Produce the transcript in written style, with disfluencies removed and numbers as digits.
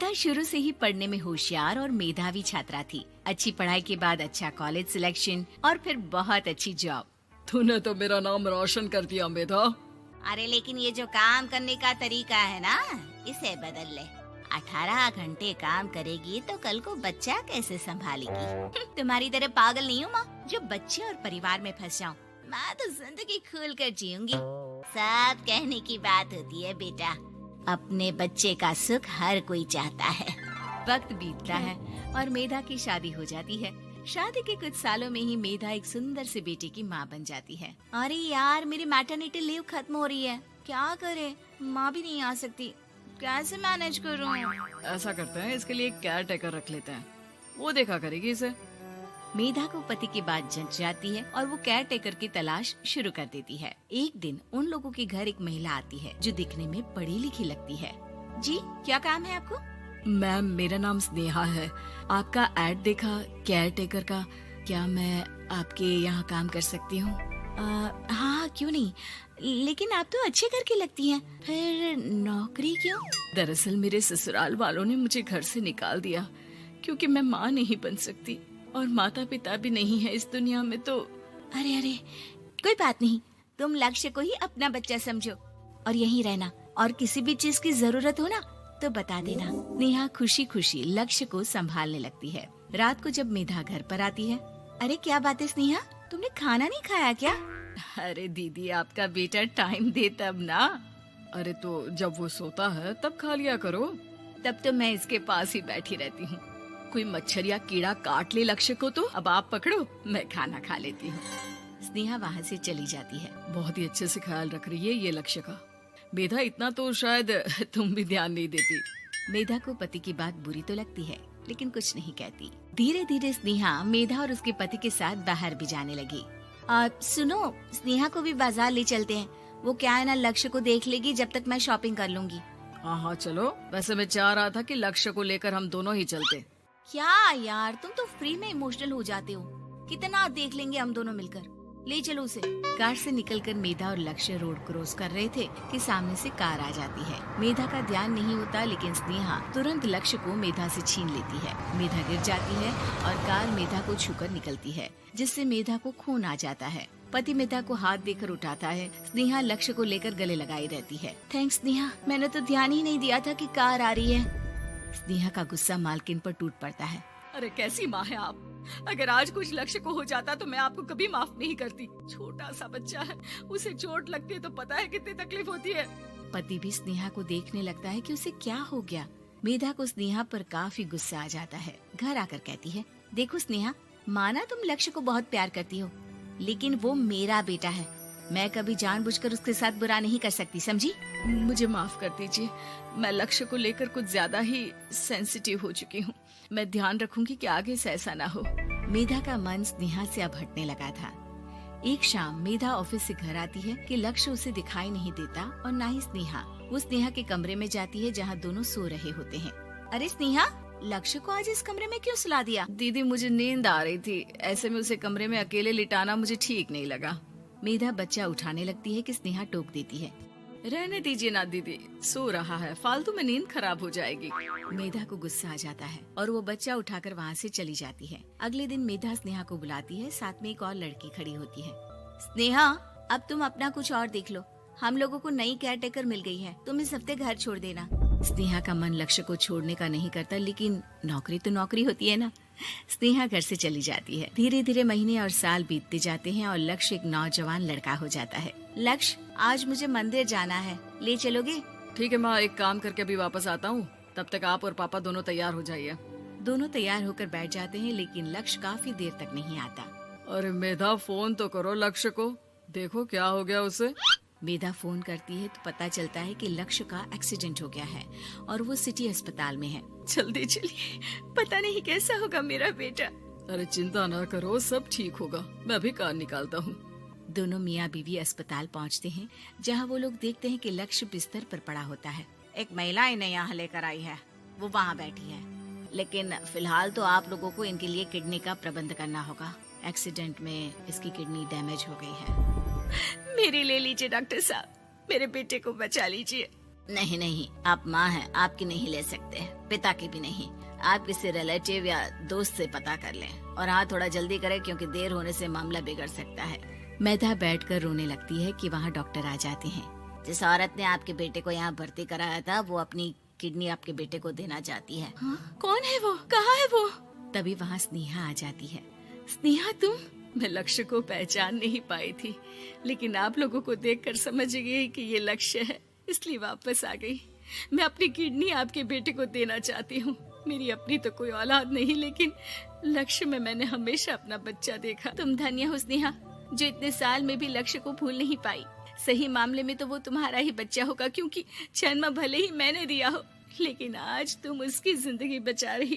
ता शुरू से ही पढ़ने में होशियार और मेधावी छात्रा थी। अच्छी पढ़ाई के बाद अच्छा कॉलेज सिलेक्शन और फिर बहुत अच्छी जॉब। तूने तो मेरा नाम रोशन कर दिया मेधा। अरे लेकिन ये जो काम करने का तरीका है ना, इसे बदल ले। 18 घंटे काम करेगी तो कल को बच्चा कैसे संभालेगी? तुम्हारी तरह पागल नहीं हूँ माँ, जो बच्चे और परिवार में फंस जाऊँ। मैं तो जिंदगी खुल कर जीऊंगी। सब कहने की बात होती है बेटा, अपने बच्चे का सुख हर कोई चाहता है। वक्त बीतता है और मेधा की शादी हो जाती है। शादी के कुछ सालों में ही मेधा एक सुंदर से बेटे की माँ बन जाती है। अरे यार, मेरी मैटरनिटी लीव खत्म हो रही है, क्या करे? माँ भी नहीं आ सकती, कैसे मैनेज करूँ? ऐसा करते हैं, इसके लिए एक केयर टेकर रख लेते हैं, वो देखा करेगी इसे। मेधा को पति की बात जंच जाती है और वो केयर टेकर की तलाश शुरू कर देती है। एक दिन उन लोगों के घर एक महिला आती है जो दिखने में पढ़ी लिखी लगती है। जी, क्या काम है आपको? मैम, मेरा नाम स्नेहा है। आपका एड देखा केयर टेकर का, क्या मैं आपके यहाँ काम कर सकती हूँ? हाँ, क्यों नहीं, लेकिन आप तो अच्छे घर की लगती हैं, फिर नौकरी क्यों? दरअसल मेरे ससुराल वालों ने मुझे घर से निकाल दिया क्योंकि मैं माँ नहीं बन सकती और माता पिता भी नहीं है इस दुनिया में। तो अरे कोई बात नहीं, तुम लक्ष्य को ही अपना बच्चा समझो और यहीं रहना, और किसी भी चीज की जरूरत हो ना तो बता देना। नेहा खुशी खुशी लक्ष्य को संभालने लगती है। रात को जब मेधा घर पर आती है, अरे क्या बात है स्नेहा, तुमने खाना नहीं खाया क्या? अरे दीदी, आपका बेटा टाइम दे तब ना। अरे तो जब वो सोता है तब खा लिया करो। तब तो मैं इसके पास ही बैठी रहती हूँ। कोई मच्छर या कीड़ा काट ले लक्ष्य को तो अब आप पकड़ो, मैं खाना खा लेती हूँ। स्नेहा वहाँ से चली जाती है। बहुत ही अच्छे से ख्याल रख रही है ये लक्ष्य का। मेधा, इतना तो शायद तुम भी ध्यान नहीं देती। मेधा को पति की बात बुरी तो लगती है लेकिन कुछ नहीं कहती। धीरे धीरे स्नेहा मेधा और उसके पति के साथ बाहर भी जाने लगी। सुनो, स्नेहा को भी बाजार ले चलते हैं, वो क्या है ना, लक्ष्य को देख लेगी जब तक मैं शॉपिंग कर लूंगी। हाँ चलो, वैसे मैं चाह रहा था कि लक्ष्य को लेकर हम दोनों ही चलते। क्या यार, तुम तो फ्री में इमोशनल हो जाते हो, कितना देख लेंगे हम दोनों मिलकर, ले चलो उसे। कार से निकलकर मेधा और लक्ष्य रोड क्रॉस कर रहे थे कि सामने से कार आ जाती है। मेधा का ध्यान नहीं होता लेकिन स्नेहा तुरंत लक्ष्य को मेधा से छीन लेती है। मेधा गिर जाती है और कार मेधा को छूकर निकलती है, जिससे मेधा को खून आ जाता है। पति मेधा को हाथ देकर उठाता है। स्नेहा लक्ष्य को लेकर गले लगाई रहती है। थैंक्स स्नेहा, मैंने तो ध्यान ही नहीं दिया था कि कार आ रही है। स्नेहा का गुस्सा मालकिन पर टूट पड़ता है। अरे कैसी माँ है आप, अगर आज कुछ लक्ष्य को हो जाता तो मैं आपको कभी माफ नहीं करती। छोटा सा बच्चा है, उसे चोट लगती है तो पता है कितनी तकलीफ होती है। पति भी स्नेहा को देखने लगता है कि उसे क्या हो गया। मेधा को स्नेहा पर काफी गुस्सा आ जाता है। घर आकर कहती है, देखो स्नेहा, माना तुम लक्ष्य को बहुत प्यार करती हो, लेकिन वो मेरा बेटा है, मैं कभी जानबूझकर उसके साथ बुरा नहीं कर सकती, समझी? मुझे माफ कर दीजिए, मैं लक्ष्य को लेकर कुछ ज्यादा ही सेंसिटिव हो चुकी हूँ। मैं ध्यान रखूंगी कि आगे से ऐसा ना हो। मेधा का मन स्नेहा से अब हटने लगा था। एक शाम मेधा ऑफिस से घर आती है कि लक्ष्य उसे दिखाई नहीं देता और ना ही स्नेहा। वो स्नेहा के कमरे में जाती है जहाँ दोनों सो रहे होते हैं। अरे स्नेहा, लक्ष्य को आज इस कमरे में क्यों सुला दिया? दीदी, मुझे नींद आ रही थी, ऐसे में उसे कमरे में अकेले लिटाना मुझे ठीक नहीं लगा। मेधा बच्चा उठाने लगती है कि स्नेहा टोक देती है। रहने दीजिए ना दीदी, सो रहा है, फालतू में नींद खराब हो जाएगी। मेधा को गुस्सा आ जाता है और वो बच्चा उठाकर वहाँ से चली जाती है। अगले दिन मेधा स्नेहा को बुलाती है, साथ में एक और लड़की खड़ी होती है। स्नेहा, अब तुम अपना कुछ और देख लो, हम लोगों को नई केयर टेकर मिल गई है, तुम इस हफ्ते घर छोड़ देना। स्नेहा का मन लक्ष्य को छोड़ने का नहीं करता, लेकिन नौकरी तो नौकरी होती है ना। स्नेहा घर से चली जाती है। धीरे धीरे महीने और साल बीतते जाते हैं और लक्ष्य एक नौजवान लड़का हो जाता है। लक्ष्य, आज मुझे मंदिर जाना है, ले चलोगे? ठीक है माँ, एक काम करके अभी वापस आता हूँ, तब तक आप और पापा दोनों तैयार हो जाइए। दोनों तैयार होकर बैठ जाते हैं लेकिन लक्ष्य काफी देर तक नहीं आता। अरे मेधा, फोन तो करो लक्ष्य को, देखो क्या हो गया उसे। मेधा फोन करती है तो पता चलता है कि लक्ष्य का एक्सीडेंट हो गया है और वो सिटी अस्पताल में है। जल्दी चलिए, पता नहीं कैसा होगा मेरा बेटा। अरे चिंता ना करो, सब ठीक होगा, मैं अभी कार निकालता हूँ। दोनों मियाँ बीवी अस्पताल पहुँचते हैं जहाँ वो लोग देखते हैं कि लक्ष्य बिस्तर पर पड़ा होता है। एक महिला इन्हें यहाँ लेकर आई है, वो वहाँ बैठी है, लेकिन फिलहाल तो आप लोगों को इनके लिए किडनी का प्रबंध करना होगा। एक्सीडेंट में इसकी किडनी डैमेज हो गई है। मेरी ले लीजिए डॉक्टर साहब, मेरे बेटे को बचा लीजिए। नहीं नहीं, आप माँ हैं, आपकी नहीं ले सकते, पिता की भी नहीं। आप किसी रिलेटिव या दोस्त से पता कर लें और हाँ थोड़ा जल्दी करें क्योंकि देर होने से मामला बिगड़ सकता है। मेधा बैठकर रोने लगती है कि वहाँ डॉक्टर आ जाते हैं। जिस औरत ने आपके बेटे को यहाँ भर्ती कराया था वो अपनी किडनी आपके बेटे को देना चाहती है। कौन है वो? कहाँ है वो? तभी वहाँ स्नेहा आ जाती है। स्नेहा तुम? मैं लक्ष्य को पहचान नहीं पाई थी, लेकिन आप लोगों को देखकर समझ गई कि ये लक्ष्य है, इसलिए वापस आ गई। मैं अपनी किडनी आपके बेटे को देना चाहती हूँ। मेरी अपनी तो कोई औलाद नहीं, लेकिन लक्ष्य में मैंने हमेशा अपना बच्चा देखा। तुम धन्य हो स्नेहा, जो इतने साल में भी लक्ष्य को भूल नहीं पाई। सही मामले में तो वो तुम्हारा ही बच्चा होगा, क्योंकि जन्म भले ही मैंने दिया हो, लेकिन आज तुम उसकी जिंदगी बचा रही